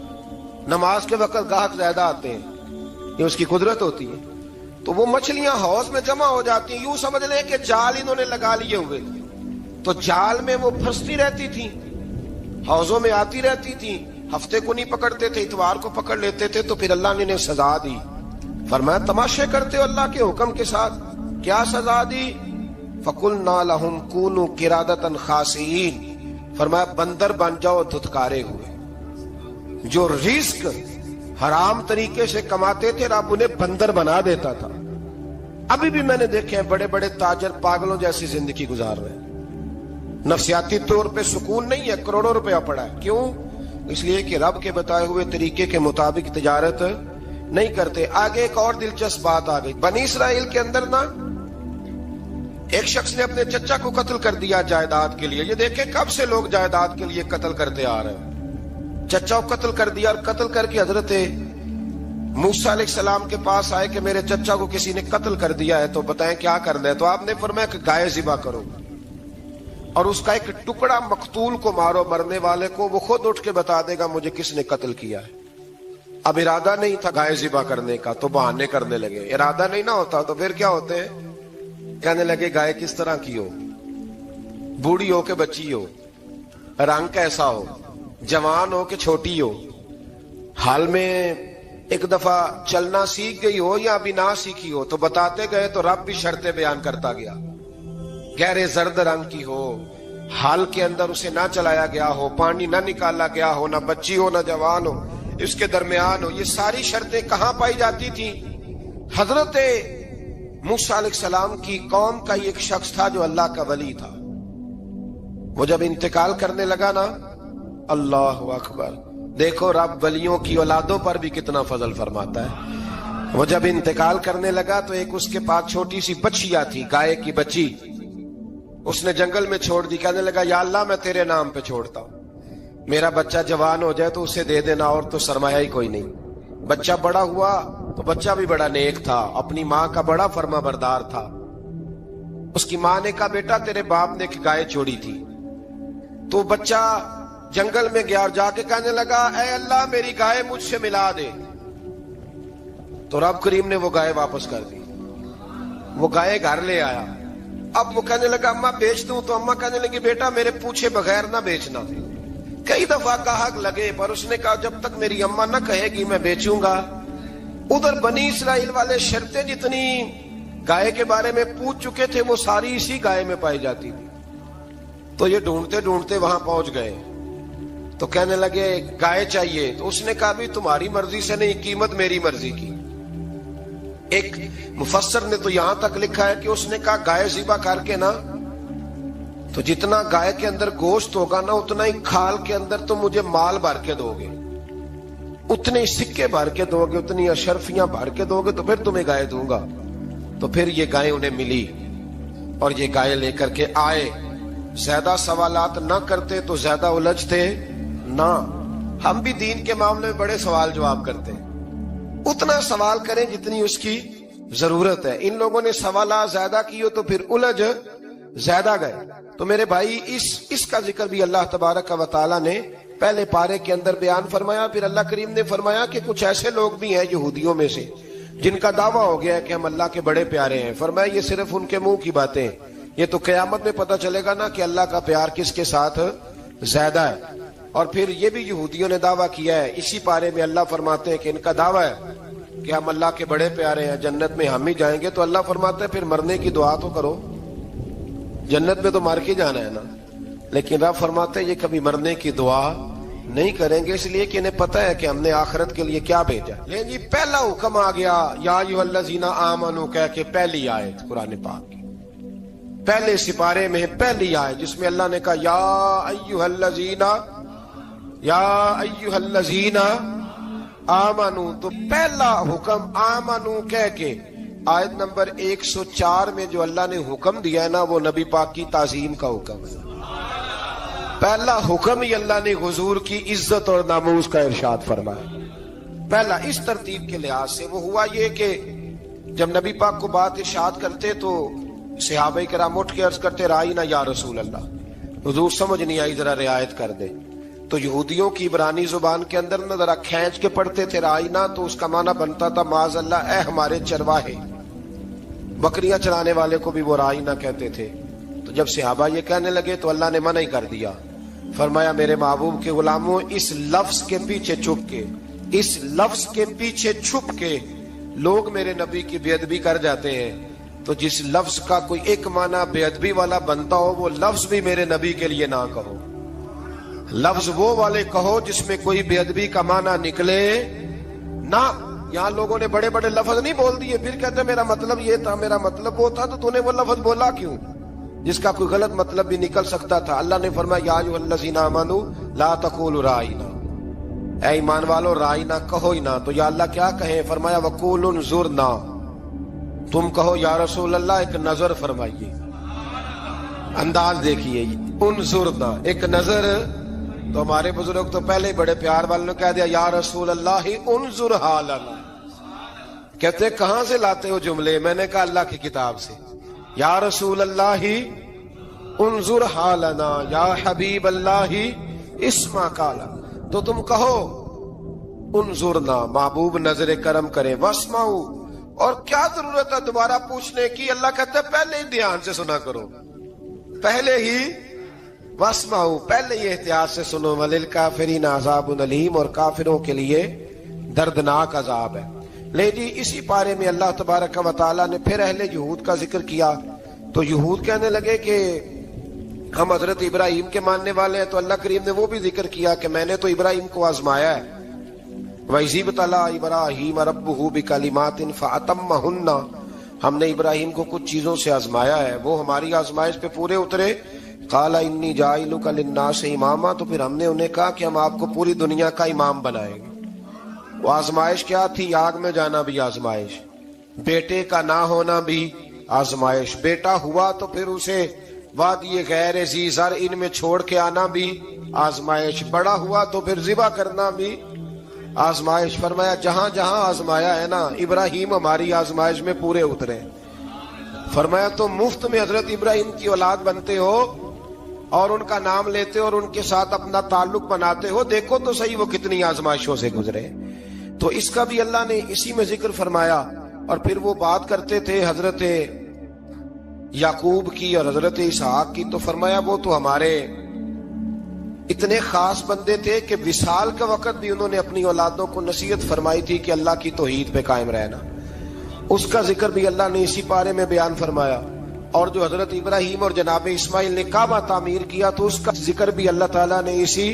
نماز کے وقت گاہک زیادہ آتے ہیں، یہ اس کی قدرت ہوتی ہے۔ تو وہ مچھلیاں حوض میں جمع ہو جاتی ہیں، یوں سمجھ لیں کہ جال انہوں نے لگا لیے ہوئے تھے، تو جال میں وہ پھنستی رہتی تھی، حوضوں میں آتی رہتی تھی۔ ہفتے کو نہیں پکڑتے تھے، اتوار کو پکڑ لیتے تھے، تو پھر اللہ نے انہیں سزا دی۔ فرمایا تماشے کرتے ہو اللہ کے حکم کے ساتھ؟ کیا سزا دی؟ فَقُلْنَا لَهُمْ كُونُوا قِرَادَةً خَاسِئِينَ، فرمایا بندر بن جاؤ دھتکارے ہوئے۔ جو رزق حرام طریقے سے کماتے تھے رب انہیں بندر بنا دیتا تھا۔ ابھی بھی میں نے دیکھے ہیں بڑے بڑے تاجر پاگلوں جیسی زندگی گزار رہے ہیں، نفسیاتی طور پہ سکون نہیں ہے، کروڑوں روپیہ پڑا ہے۔ کیوں؟ اس لیے کہ رب کے بتائے ہوئے طریقے کے مطابق تجارت نہیں کرتے۔ آگے ایک اور دلچسپ بات آ گئی، بنی اسرائیل کے اندر نا ایک شخص نے اپنے چچا کو قتل کر دیا جائیداد کے لیے۔ یہ دیکھیں کب سے لوگ جائیداد کے لیے قتل کرتے آ رہے ہیں۔ چچا کو قتل کر دیا، اور قتل کر کے حضرت موسیٰ علیہ السلام کے پاس آئے کہ میرے چچا کو کسی نے قتل کر دیا ہے، تو بتائیں کیا کرنا ہے؟ تو آپ نے فرمایا کہ گائے ذبح کرو، اور اس کا ایک ٹکڑا مقتول کو مارو، مرنے والے کو، وہ خود اٹھ کے بتا دے گا مجھے کس نے قتل کیا ہے۔ اب ارادہ نہیں تھا گائے ذبح کرنے کا تو بہانے کرنے لگے۔ ارادہ نہیں نہ ہوتا تو پھر کیا ہوتے ہیں؟ کہنے لگے گائے کس طرح کی ہو، بوڑھی ہو کہ بچی ہو، رنگ کیسا ہو، جوان ہو کہ چھوٹی ہو، حال میں ایک دفعہ چلنا سیکھ گئی ہو یا ابھی نہ سیکھی ہو۔ تو بتاتے گئے تو رب بھی شرطیں بیان کرتا گیا، گہرے زرد رنگ کی ہو، حال کے اندر اسے نہ چلایا گیا ہو، پانی نہ نکالا گیا ہو، نہ بچی ہو نہ جوان ہو، اس کے درمیان ہو۔ یہ ساری شرطیں کہاں پائی جاتی تھی؟ حضرت موسیٰ علیہ السلام کی قوم کا ایک شخص تھا جو اللہ کا ولی تھا۔ وہ جب انتقال کرنے لگا نا، اللہ اکبر، دیکھو رب ولیوں کی اولادوں پر بھی کتنا فضل فرماتا ہے۔ وہ جب انتقال کرنے لگا تو ایک اس کے پاس چھوٹی سی بچیا تھی، گائے کی بچی، اس نے جنگل میں چھوڑ دی۔ کہنے لگا یا اللہ میں تیرے نام پہ چھوڑتا ہوں، میرا بچہ جوان ہو جائے تو اسے دے دینا، اور تو سرمایہ ہی کوئی نہیں۔ بچہ بڑا ہوا تو بچہ بھی بڑا نیک تھا، اپنی ماں کا بڑا فرما بردار تھا۔ اس کی ماں نے کہا بیٹا تیرے باپ نے ایک گائے چھوڑی تھی۔ تو بچہ جنگل میں گیا اور جا کے کہنے لگا اے اللہ میری گائے مجھ سے ملا دے۔ تو رب کریم نے وہ گائے واپس کر دی، وہ گائے گھر لے آیا۔ اب وہ کہنے لگا اماں بیچ دوں، تو اماں کہنے لگی بیٹا میرے پوچھے بغیر نہ بیچنا۔ کئی دفعہ گاہک لگے پر اس نے کہا جب تک میری اماں نہ کہے گی میں بیچوں گا۔ ادھر بنی اسرائیل والے شرطیں جتنی گائے کے بارے میں پوچھ چکے تھے وہ ساری اسی گائے میں پائی جاتی تھی۔ تو یہ ڈھونڈتے ڈھونڈتے وہاں پہنچ گئے تو کہنے لگے گائے چاہیے۔ تو اس نے کہا بھی تمہاری مرضی سے نہیں، قیمت میری مرضی کی۔ ایک مفسر نے تو یہاں تک لکھا ہے کہ اس نے کہا گائے ذبح کر کے نا تو جتنا گائے کے اندر گوشت ہوگا نا اتنا ہی کھال کے اندر تم مجھے مال بھر کے دو گے، اتنے سکے بھر کے دو گے، اتنی اشرفیاں بھر کے دو گے تو پھر تمہیں گائے دوں گا۔ تو پھر یہ گائے انہیں ملی اور یہ گائے لے کر کے آئے۔ زیادہ سوالات نہ کرتے تو زیادہ الجھتے نہ۔ ہم بھی دین کے معاملے میں بڑے سوال جواب کرتے ہیں، اتنا سوال کریں جتنی اس کی ضرورت ہے۔ ان لوگوں نے سوالات زیادہ کیے تو پھر الجھ زیادہ گئے۔ تو میرے بھائی اس کا ذکر بھی اللہ تبارک و تعالیٰ نے پہلے پارے کے اندر بیان فرمایا۔ پھر اللہ کریم نے فرمایا کہ کچھ ایسے لوگ بھی ہیں یہودیوں میں سے جن کا دعویٰ ہو گیا ہے کہ ہم اللہ کے بڑے پیارے ہیں۔ فرمایا یہ صرف ان کے منہ کی باتیں ہیں، یہ تو قیامت میں پتہ چلے گا نا کہ اللہ کا پیار کس کے ساتھ زیادہ ہے۔ اور پھر یہ بھی یہودیوں نے دعویٰ کیا ہے، اسی پارے میں اللہ فرماتے ہیں کہ ان کا دعویٰ ہے کہ ہم اللہ کے بڑے پیارے ہیں، جنت میں ہم ہی جائیں گے۔ تو اللہ فرماتا ہے پھر مرنے کی دعا تو کرو، جنت میں تو مر کے جانا ہے نا۔ لیکن رب فرماتے ہیں یہ کبھی مرنے کی دعا نہیں کریں گے، اس لیے کہ انہیں پتہ ہے کہ ہم نے آخرت کے لیے کیا بھیجا۔ لیکن جی پہلا حکم آ گیا یا ایھا الذین آمنوا کہہ کے پہلی آیت قرآن پاک کی، پہلے سپارے میں پہلی آیت جس میں اللہ نے کہا یا ایھا الذین آمنو، تو پہلا حکم آمنو کہہ کے آیت نمبر 104 میں جو اللہ نے حکم دیا ہے نا، وہ نبی پاک کی تعظیم کا حکم ہے۔ پہلا حکم ہی اللہ نے حضور کی عزت اور ناموس کا ارشاد فرمایا۔ پہلا اس ترتیب کے لحاظ سے وہ ہوا یہ کہ جب نبی پاک کو بات ارشاد کرتے تو صحابہ کرام اٹھ کے عرض کرتے رائینا یا رسول اللہ، حضور سمجھ نہیں آئی ذرا رعایت کر دے۔ تو یہودیوں کی عبرانی زبان کے اندر نہ ذرا کھینچ کے پڑھتے تھے رائینا، تو اس کا معنی بنتا تھا معاذ اللہ اے ہمارے چرواہے، بکریاں چرانے والے کو بھی وہ رائینا کہتے تھے۔ تو جب صحابہ یہ کہنے لگے تو اللہ نے منع ہی کر دیا، فرمایا میرے محبوب کے غلاموں، اس لفظ کے پیچھے چھپ کے، اس لفظ کے پیچھے چھپ کے لوگ میرے نبی کی بے ادبی کر جاتے ہیں، تو جس لفظ کا کوئی ایک معنی بے ادبی والا بنتا ہو وہ لفظ بھی میرے نبی کے لیے نہ کہو، لفظ وہ والے کہو جس میں کوئی بے ادبی کا معنی نکلے نہ۔ یہاں لوگوں نے بڑے بڑے لفظ نہیں بول دیے، پھر کہتے میرا مطلب یہ تھا، میرا مطلب وہ تھا، تو تو نے وہ لفظ بولا کیوں جس کا کوئی غلط مطلب بھی نکل سکتا تھا؟ اللہ نے فرمایا یا ایھا الذین آمنوا لا تقولوا رائینا، اے ایمان والو رائینا کہو ہی نہ۔ تو یا اللہ کیا کہیں؟ فرمایا وقولوا انظرنا، تم کہو یا رسول اللہ ایک نظر فرمائیے۔ انداز دیکھیے، انظرنا ایک نظر۔ تو ہمارے بزرگ تو پہلے بڑے پیار والوں نے کہہ دیا یا رسول اللہ انظر حالنا۔ کہتے کہاں سے لاتے ہو جملے؟ میں نے کہا اللہ کی کتاب سے۔ یا رسول اللہ انظر حالنا، یا حبیب اللہ اسمع قالا، تو تم کہو انظرنا، محبوب نظر کرم کرے، واسمعوا، اور کیا ضرورت ہے دوبارہ پوچھنے کی؟ اللہ کہتا ہے پہلے ہی دھیان سے سنا کرو، پہلے ہی واسمعوا، پہلے ہی احتیاط سے سنو، وللکافرین عذاب علیم، اور کافروں کے لیے دردناک عذاب ہے۔ لے جی اسی پارے میں اللہ تبارک و تعالیٰ نے پھر اہل یہود کا ذکر کیا، تو یہود کہنے لگے کہ ہم حضرت ابراہیم کے ماننے والے ہیں، تو اللہ کریم نے وہ بھی ذکر کیا کہ میں نے تو ابراہیم کو آزمایا ہے، وَإِذِ ابْتَلَىٰ إِبْرَاهِيمَ رَبُّهُ بِكَلِمَاتٍ فَأَتَمَّهُنَّ، ہم نے ابراہیم کو کچھ چیزوں سے آزمایا ہے، وہ ہماری آزمائش پہ پورے اترے۔ قَالَ إِنِّي جَاعِلُكَ لِلنَّاسِ إِمَامًا، تو پھر ہم نے انہیں کہا کہ ہم آپ کو پوری دنیا کا امام بنائیں گے۔ وہ آزمائش کیا تھی؟ آگ میں جانا بھی آزمائش، بیٹے کا نہ ہونا بھی آزمائش، بیٹا ہوا تو پھر اسے وادی غیر ذی زرع میں چھوڑ کے آنا بھی آزمائش، بڑا ہوا تو پھر ذبح کرنا بھی آزمائش۔ فرمایا جہاں جہاں آزمایا ہے نا، ابراہیم ہماری آزمائش میں پورے اترے۔ فرمایا تو مفت میں حضرت ابراہیم کی اولاد بنتے ہو اور ان کا نام لیتے ہو اور ان کے ساتھ اپنا تعلق بناتے ہو، دیکھو تو صحیح وہ کتنی آزمائشوں سے گزرے۔ تو اس کا بھی اللہ نے اسی میں ذکر فرمایا۔ اور پھر وہ بات کرتے تھے حضرت یعقوب کی اور حضرت اسحاق کی، تو فرمایا وہ تو ہمارے اتنے خاص بندے تھے کہ وصال کا وقت بھی انہوں نے اپنی اولادوں کو نصیحت فرمائی تھی کہ اللہ کی توحید پہ قائم رہنا، اس کا ذکر بھی اللہ نے اسی پارے میں بیان فرمایا۔ اور جو حضرت ابراہیم اور جناب اسماعیل نے کعبہ تعمیر کیا تو اس کا ذکر بھی اللہ تعالیٰ نے اسی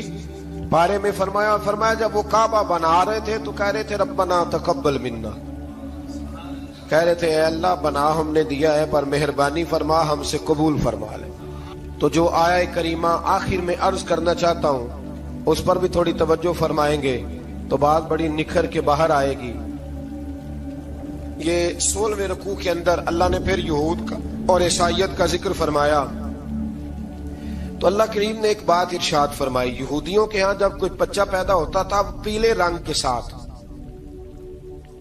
بارے میں فرمایا۔ اور فرمایا جب وہ کعبہ بنا رہے تھے تو کہہ رہے تھے ربنا تقبل منا، کہہ رہے تھے اے اللہ بنا ہم نے دیا ہے پر مہربانی فرما ہم سے قبول فرما لے۔ تو جو آیہ کریمہ آخر میں عرض کرنا چاہتا ہوں اس پر بھی تھوڑی توجہ فرمائیں گے تو بات بڑی نکھر کے باہر آئے گی۔ یہ 16ویں رکوع کے اندر اللہ نے پھر یہود کا اور عیسائیت کا ذکر فرمایا، تو اللہ کریم نے ایک بات ارشاد فرمائی۔ یہودیوں کے ہاں جب کوئی بچہ پیدا ہوتا تھا پیلے رنگ کے ساتھ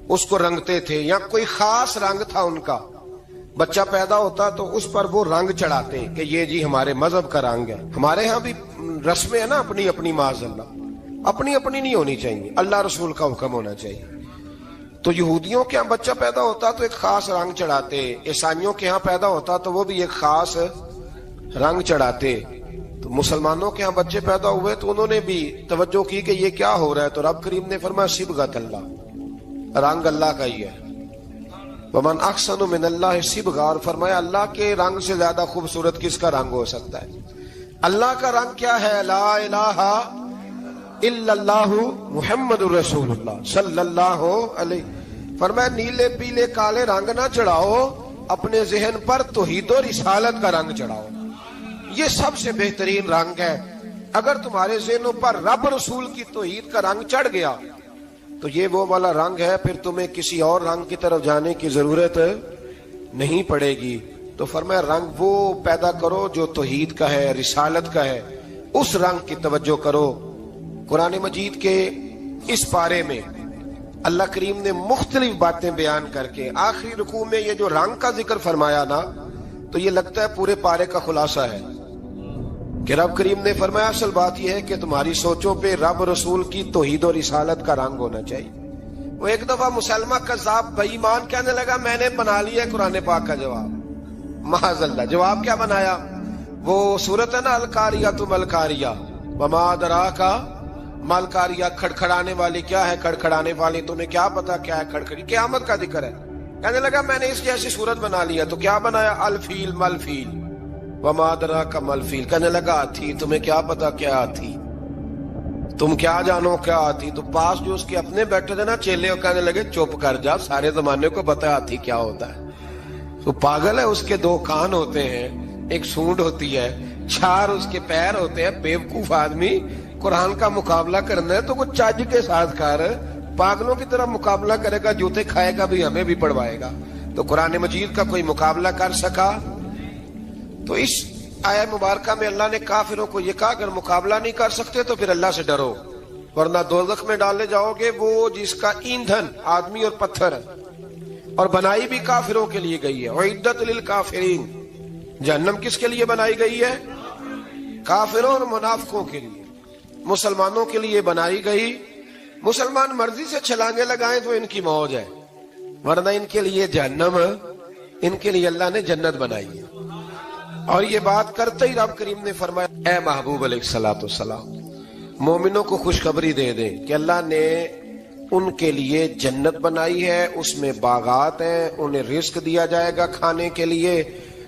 اس کو رنگتے تھے، یا کوئی خاص رنگ تھا ان کا، بچہ پیدا ہوتا تو اس پر وہ رنگ چڑھاتے کہ یہ جی ہمارے مذہب کا رنگ ہے۔ ہمارے ہاں بھی رسمیں ہیں نا اپنی اپنی، معاذ اللہ اپنی اپنی نہیں ہونی چاہیے، اللہ رسول کا حکم ہونا چاہیے۔ تو یہودیوں کے ہاں بچہ پیدا ہوتا تو ایک خاص رنگ چڑھاتے، عیسائیوں کے ہاں پیدا ہوتا تو وہ بھی ایک خاص رنگ چڑھاتے۔ تو مسلمانوں کے ہاں بچے پیدا ہوئے تو انہوں نے بھی توجہ کی کہ یہ کیا ہو رہا ہے، تو رب کریم نے فرمایا صبغۃ اللہ، رنگ اللہ کا ہی ہے۔ ومن احسن من اللہ صبغہ، اور فرمایا اللہ کے رنگ سے زیادہ خوبصورت کس کا رنگ ہو سکتا ہے؟ اللہ کا رنگ کیا ہے؟ لا الہ الا اللہ محمد رسول اللہ صلی اللہ علیہ۔ فرمایا نیلے پیلے کالے رنگ نہ چڑھاؤ، اپنے ذہن پر توحید و رسالت کا رنگ چڑھاؤ. یہ سب سے بہترین رنگ ہے. اگر تمہارے ذہنوں پر رب رسول کی توحید کا رنگ چڑھ گیا تو یہ وہ والا رنگ ہے, پھر تمہیں کسی اور رنگ کی طرف جانے کی ضرورت نہیں پڑے گی. تو فرمایا رنگ وہ پیدا کرو جو توحید کا ہے, رسالت کا ہے, اس رنگ کی توجہ کرو. قرآن مجید کے اس پارے میں اللہ کریم نے مختلف باتیں بیان کر کے آخری رکوع میں یہ جو رنگ کا ذکر فرمایا نا, تو یہ لگتا ہے پورے پارے کا خلاصہ ہے کہ رب کریم نے فرمایا اصل بات یہ ہے کہ تمہاری سوچوں پہ رب رسول کی توحید و رسالت کا رنگ ہونا چاہیے. وہ ایک دفعہ مسلمہ کذاب بے ایمان کہنے لگا میں نے بنا لیا قرآن پاک کا جواب. معاذ اللہ, جواب کیا بنایا؟ وہ سورت ہے نا القاریہ تم القاریہ وما ادراک ما القاریہ, کھڑکھڑانے والی. کیا ہے کھڑکھڑانے والی؟ تمہیں کیا پتا کیا ہے کھڑکھڑی؟ قیامت کا ذکر ہے. کہنے لگا میں نے اس جیسی صورت بنا لیا. تو کیا بنایا؟ الفیل ملفیل وما ادراک ما الفیل. کہنے لگا ہاتھی, تمہیں کیا پتا کیا ہاتھی؟ تم کیا جانو کیا ہاتھی؟ تو پاس جو اس کے اپنے بیٹھے تھے نا چیلے, وہ کہنے لگے چپ کر جا, سارے زمانے کو پتا ہاتھی کیا ہوتا ہے. تو پاگل ہے, اس کے 2 کان ہوتے ہیں, ایک سونڈ ہوتی ہے, 4 اس کے پیر ہوتے ہیں. بیوقوف آدمی قرآن کا مقابلہ کرنا ہے تو وہ چج کے ساتھ کر, پاگلوں کی طرح مقابلہ کرے گا, جوتے کھائے گا بھی ہمیں بھی پڑھوائے گا. تو قرآن مجید کا کوئی مقابلہ کر سکا؟ تو اس آیت مبارکہ میں اللہ نے کافروں کو یہ کہا اگر مقابلہ نہیں کر سکتے تو پھر اللہ سے ڈرو, ورنہ دوزخ میں ڈالے جاؤ گے, وہ جس کا ایندھن آدمی اور پتھر ہے, اور بنائی بھی کافروں کے لیے گئی ہے. اعدت للکافرین, جہنم کس کے لیے بنائی گئی ہے؟ کافروں اور منافقوں کے لیے. مسلمانوں کے لیے بنائی گئی. مسلمان مرضی سے چھلانگے لگائیں تو ان کی موج ہے, ورنہ ان کے لیے جہنم, ان کے لیے اللہ نے جنت بنائی ہے. اور یہ بات کرتے ہی رب کریم نے فرمایا اے محبوب علیہ الصلوۃ والسلام, مومنوں کو خوشخبری دے دیں کہ اللہ نے ان کے لیے جنت بنائی ہے, اس میں باغات ہیں, انہیں رزق دیا جائے گا کھانے کے لیے,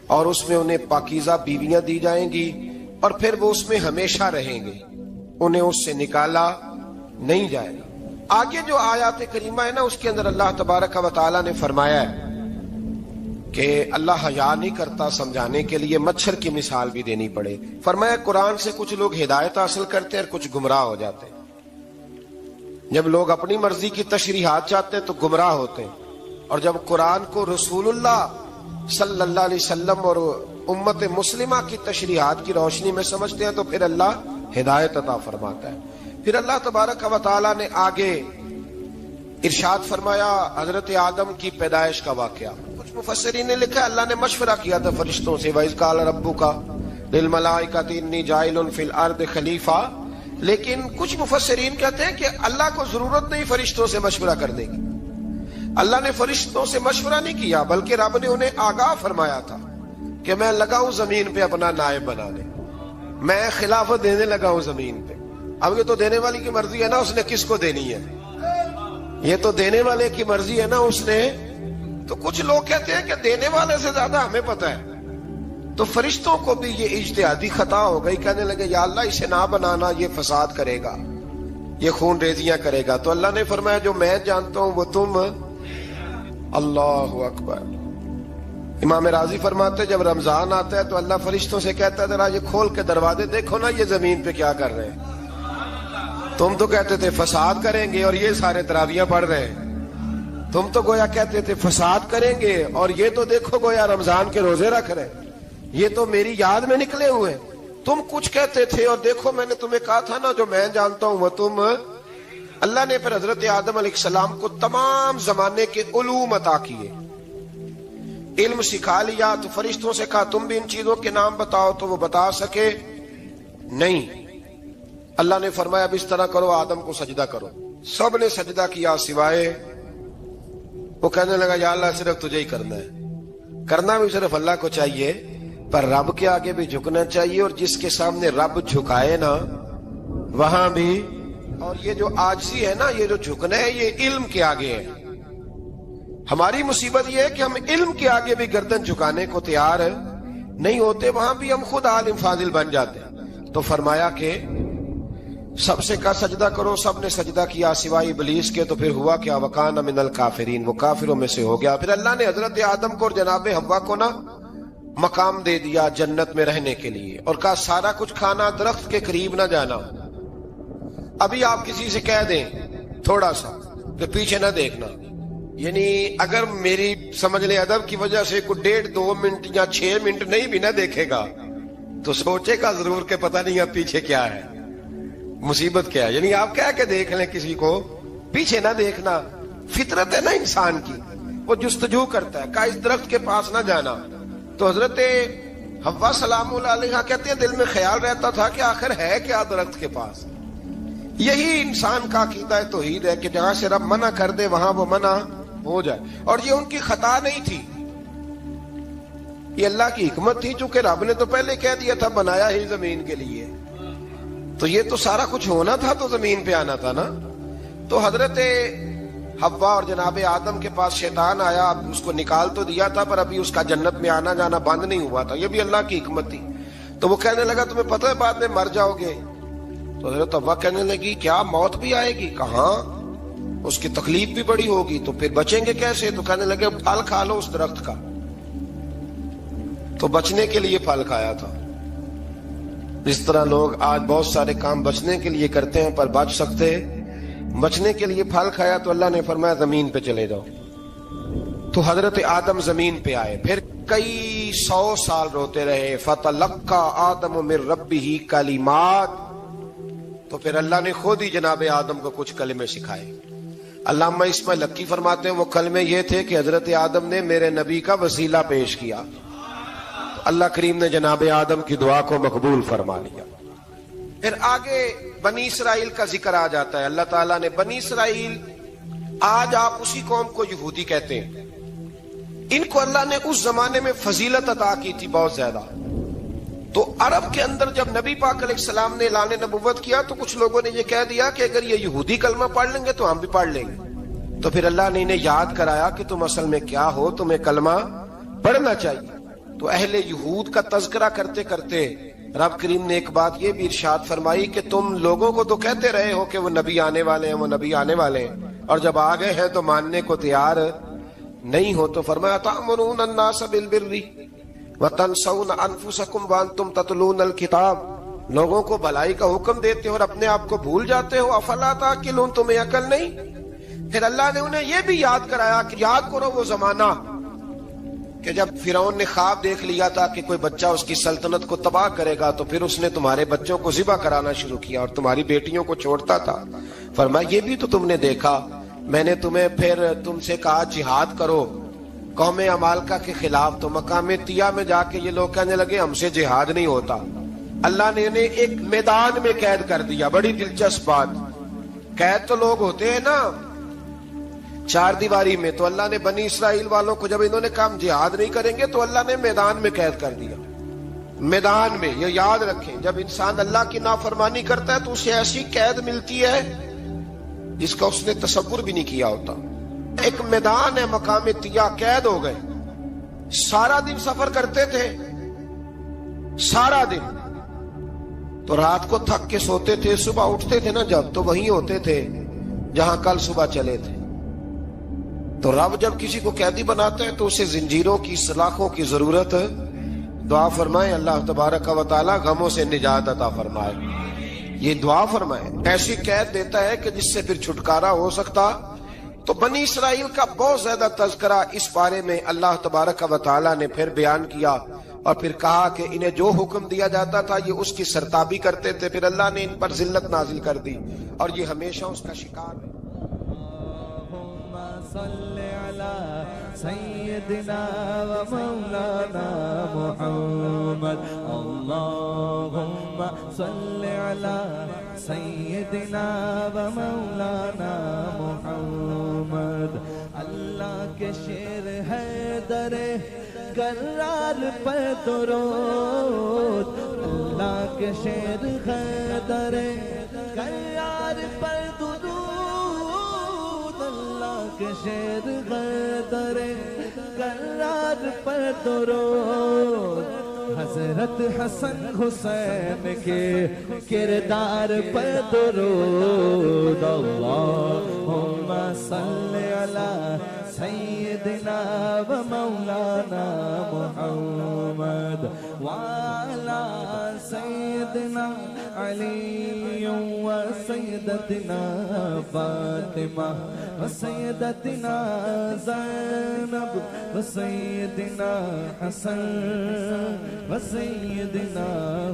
اور اس میں انہیں پاکیزہ بیویاں دی جائیں گی, اور پھر وہ اس میں ہمیشہ رہیں گے, انہیں اس سے نکالا نہیں جائے گا. آگے جو آیات کریمہ ہے نا, اس کے اندر اللہ تبارک و تعالیٰ نے فرمایا ہے کہ اللہ حیا نہیں کرتا سمجھانے کے لیے مچھر کی مثال بھی دینی پڑے. فرمایا قرآن سے کچھ لوگ ہدایت حاصل کرتے ہیں اور کچھ گمراہ ہو جاتے ہیں. جب لوگ اپنی مرضی کی تشریحات چاہتے ہیں تو گمراہ ہوتے ہیں, اور جب قرآن کو رسول اللہ صلی اللہ علیہ وسلم اور امت مسلمہ کی تشریحات کی روشنی میں سمجھتے ہیں تو پھر اللہ ہدایت عطا فرماتا ہے. پھر اللہ تبارک و تعالیٰ نے آگے ارشاد فرمایا حضرت آدم کی پیدائش کا واقعہ. کچھ مفسرین نے لکھا اللہ نے مشورہ کیا تھا فرشتوں سے, وَإِذْ قَالَ رَبُّكَ لِلْمَلَائِكَةِ إِنِّي جَاعِلٌ فِي الْأَرْضِ خَلِيفَةً. لیکن کچھ مفسرین کہتے ہیں کہ اللہ کو ضرورت نہیں فرشتوں سے مشورہ کرنے کی. اللہ نے فرشتوں سے مشورہ نہیں کیا, بلکہ رب نے انہیں آگاہ فرمایا تھا کہ میں لگا ہوں زمین پہ اپنا نائب بنانے, میں خلافت دینے لگا ہوں زمین پہ. اب یہ تو دینے والی کی مرضی ہے نا, اس نے کس کو دینی ہے, یہ تو دینے والے کی مرضی ہے نا اس نے. تو کچھ لوگ کہتے ہیں کہ دینے والے سے زیادہ ہمیں پتہ ہے. تو فرشتوں کو بھی یہ اجتہادی خطا ہو گئی, کہنے لگے یا اللہ اسے نہ بنانا, یہ فساد کرے گا, یہ خون ریزیاں کرے گا. تو اللہ نے فرمایا جو میں جانتا ہوں وہ تم. اللہ اکبر. امام راضی فرماتے جب رمضان آتا ہے تو اللہ فرشتوں سے کہتا ہے ذرا یہ کھول کے دروازے دیکھو نا یہ زمین پہ کیا کر رہے ہیں. تم تو کہتے تھے فساد کریں گے اور یہ سارے تراویحیں پڑھ رہے ہیں. تم تو گویا کہتے تھے فساد کریں گے اور یہ تو دیکھو گویا رمضان کے روزے رکھ رہے ہیں, یہ تو میری یاد میں نکلے ہوئے ہیں. تم کچھ کہتے تھے اور دیکھو میں نے تمہیں کہا تھا نا جو میں جانتا ہوں وہ تم. اللہ نے پھر حضرت آدم علیہ السلام کو تمام زمانے کے علوم عطا کیے, علم سکھا لیا. تو فرشتوں سے کہا تم بھی ان چیزوں کے نام بتاؤ, تو وہ بتا سکے نہیں. اللہ نے فرمایا اب اس طرح کرو آدم کو سجدہ کرو. سب نے سجدہ کیا سوائے, وہ کہنے لگا یا اللہ صرف تجھے ہی کرنا ہے. کرنا بھی صرف اللہ کو چاہیے, پر رب کے آگے بھی جھکنا چاہیے, اور جس کے سامنے رب جھکائے نا وہاں بھی. اور یہ جو عاجزی ہے نا, یہ جو جھکنا ہے, یہ علم کے آگے ہے. ہماری مصیبت یہ ہے کہ ہم علم کے آگے بھی گردن جھکانے کو تیار نہیں ہوتے, وہاں بھی ہم خود عالم فاضل بن جاتے ہیں. تو فرمایا کہ سب سے کہا سجدہ کرو، سب نے سجدہ کیا سوائے ابلیس کے، تو پھر ہوا کیا؟ وکان من الکافرین، وہ کافروں میں سے ہو گیا۔ پھر اللہ نے حضرت آدم کو اور جناب حوا کو نا مقام دے دیا جنت میں رہنے کے لیے، اور کہا سارا کچھ کھانا، درخت کے قریب نہ جانا۔ ابھی آپ کسی سے کہہ دیں تھوڑا سا کہ پیچھے نہ دیکھنا، یعنی اگر میری سمجھ لیں ادب کی وجہ سے کوئی 1.5 منٹ یا 6 منٹ نہیں بھی نہ دیکھے گا تو سوچے گا ضرور کہ پتہ نہیں اب پیچھے کیا ہے، مصیبت کیا ہے۔ یعنی آپ کہہ کے دیکھ لیں کسی کو، پیچھے نہ دیکھنا، فطرت ہے نا انسان کی، وہ جستجو کرتا ہے، کہا اس درخت کے پاس نہ جانا۔ تو حضرت حوا سلام اللہ علیہ کہتے ہیں دل میں خیال رہتا تھا کہ آخر ہے کیا درخت کے پاس۔ یہی انسان کا عقیدہ توحید ہے کہ جہاں سے رب منع کر دے وہاں وہ منع ہو جائے، اور یہ ان کی خطا نہیں تھی، یہ اللہ کی حکمت تھی، چونکہ رب نے تو پہلے کہہ دیا تھا بنایا ہی زمین کے لیے، تو یہ تو سارا کچھ ہونا تھا تو زمین پہ آنا تھا نا۔ تو حضرت حوا اور جناب آدم کے پاس شیطان آیا، اب اس کو نکال تو دیا تھا پر ابھی اس کا جنت میں آنا جانا بند نہیں ہوا تھا، یہ بھی اللہ کی حکمت تھی۔ تو وہ کہنے لگا تمہیں پتہ ہے بعد میں مر جاؤ گے؟ تو حضرت حوا کہنے لگی کیا موت بھی آئے گی؟ کہاں، اس کی تکلیف بھی بڑی ہوگی، تو پھر بچیں گے کیسے؟ تو کہنے لگے پھل کھا لو اس درخت کا، تو بچنے کے لیے پھل کھایا تھا۔ اس طرح لوگ آج بہت سارے کام بچنے کے لیے کرتے ہیں پر بچ سکتے، بچنے کے لیے پھل کھایا تو اللہ نے فرمایا زمین پہ چلے جاؤ۔ تو حضرت آدم زمین پہ آئے، پھر کئی 100 سال روتے رہے، فَتَلَقَّى آدَمُ مِن رَبِّهِ کَلِمَاتٍ، تو پھر اللہ نے خود ہی جناب آدم کو کچھ کلمے سکھائے۔ علامہ اسماعیل حقی فرماتے ہیں وہ کلمے یہ تھے کہ حضرت آدم نے میرے نبی کا وسیلہ پیش کیا، تو اللہ کریم نے جناب آدم کی دعا کو مقبول فرما لیا۔ پھر آگے بنی اسرائیل کا ذکر آ جاتا ہے۔ اللہ تعالیٰ نے بنی اسرائیل، آج آپ اسی قوم کو یہودی کہتے ہیں، ان کو اللہ نے اس زمانے میں فضیلت عطا کی تھی بہت زیادہ۔ تو عرب کے اندر جب نبی پاک علیہ السلام نے اعلان نبوت کیا تو کچھ لوگوں نے یہ کہہ دیا کہ اگر یہ یہودی کلمہ پڑھ لیں گے تو ہم بھی پڑھ لیں گے۔ تو پھر اللہ نے انہیں یاد کرایا کہ تم اصل میں کیا ہو، تمہیں کلمہ پڑھنا چاہیے۔ تو اہل یہود کا تذکرہ کرتے کرتے رب کریم نے ایک بات یہ بھی ارشاد فرمائی کہ تم لوگوں کو تو کہتے رہے ہو کہ وہ نبی آنے والے ہیں، وہ نبی آنے والے ہیں، اور جب آ گئے ہیں تو ماننے کو تیار نہیں ہو۔ تو فرمایا تأمرون الناس بالبر وتنسون انفسکم وانتم تتلون الکتاب، لوگوں کو بھلائی کا حکم دیتے ہو اور اپنے آپ کو بھول جاتے ہو، افلا تعقلون، تمہیں عقل نہیں؟ پھر اللہ نے انہیں یہ بھی یاد کرایا کہ یاد کرو وہ زمانہ کہ جب فرعون نے خواب دیکھ لیا تھا کہ کوئی بچہ اس کی سلطنت کو تباہ کرے گا، تو پھر اس نے تمہارے بچوں کو ذبح کرانا شروع کیا اور تمہاری بیٹیوں کو چھوڑتا تھا۔ فرمایا یہ بھی تو تم نے دیکھا، میں نے تمہیں پھر تم سے کہا جہاد کرو قوم عمالقہ کے خلاف، تو مقام طیہ میں جا کے یہ لوگ کہنے لگے ہم سے جہاد نہیں ہوتا۔ اللہ نے انہیں ایک میدان میں قید کر دیا۔ بڑی دلچسپ بات، قید تو لوگ ہوتے ہیں نا چار دیواری میں، تو اللہ نے بنی اسرائیل والوں کو جب انہوں نے کہا ہم جہاد نہیں کریں گے تو اللہ نے میدان میں قید کر دیا۔ میدان میں، یہ یاد رکھیں، جب انسان اللہ کی نافرمانی کرتا ہے تو اسے ایسی قید ملتی ہے جس کا اس نے تصور بھی نہیں کیا ہوتا۔ ایک میدان ہے مقام طیہ، قید ہو گئے، سارا دن سفر کرتے تھے، سارا دن، تو رات کو تھک کے سوتے تھے، صبح اٹھتے تھے نا جب، تو وہیں ہوتے تھے جہاں کل صبح چلے تھے۔ تو رب جب کسی کو قیدی بناتا ہے تو اسے زنجیروں کی، سلاخوں کی ضرورت ہے۔ دعا فرمائے اللہ تبارک و تعالی غموں سے نجات عطا فرمائے، یہ دعا فرمائے، ایسی قید دیتا ہے کہ جس سے پھر چھٹکارا ہو سکتا۔ تو بنی اسرائیل کا بہت زیادہ تذکرہ اس بارے میں اللہ تبارک و تعالی نے پھر بیان کیا، اور پھر کہا کہ انہیں جو حکم دیا جاتا تھا یہ اس کی سرتابی کرتے تھے، پھر اللہ نے ان پر ذلت نازل کر دی اور یہ ہمیشہ اس کا شکار ہے۔ صلی علی سیدنا و مولانا محمد، اللہم صلی علی سیدنا و مولانا محمد۔ اللہ کے شیر ہے در کرار پر درود، اللہ کے شیر ہے در کرار پر درود، کے شیر غدر کرار پر درود، حضرت حسن حسین کے کردار پر درود اللہم صلی علی سیدنا و مولانا محمد وعلی سیدنا علی و سیدتنا فاطمہ و سیدتنا زینب و سیدنا حسن و سیدنا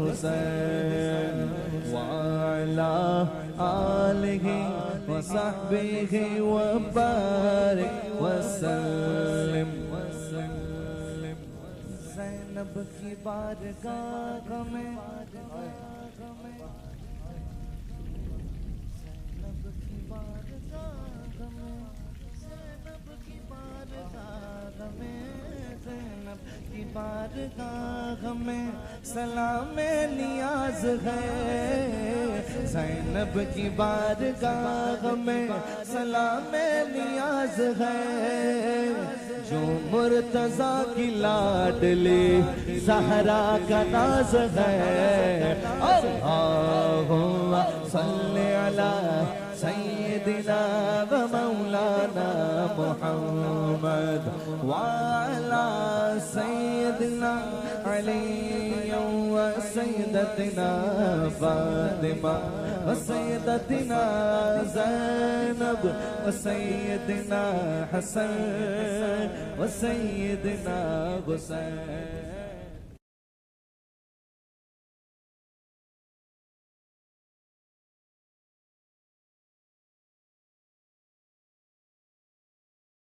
حسین وعلی آلہ و صحبہ و بارک وسلم زینب کی بارگاہ میں زینب کی بارگاہ میں زینب کی بارگاہ میں زینب کی بارگاہ میں سلام نیاز ہے زینب کی بارگاہ میں سلام نیاز ہے جو مرتضیٰ کی لاڈلی زہرا کا ناز ہے اللہم صلی علی سیدنا و مولانا محمد وعلی سیدنا علی و سیدتنا فاطمہ و سیدتنا زینب و سیدنا حسن و سیدنا حسین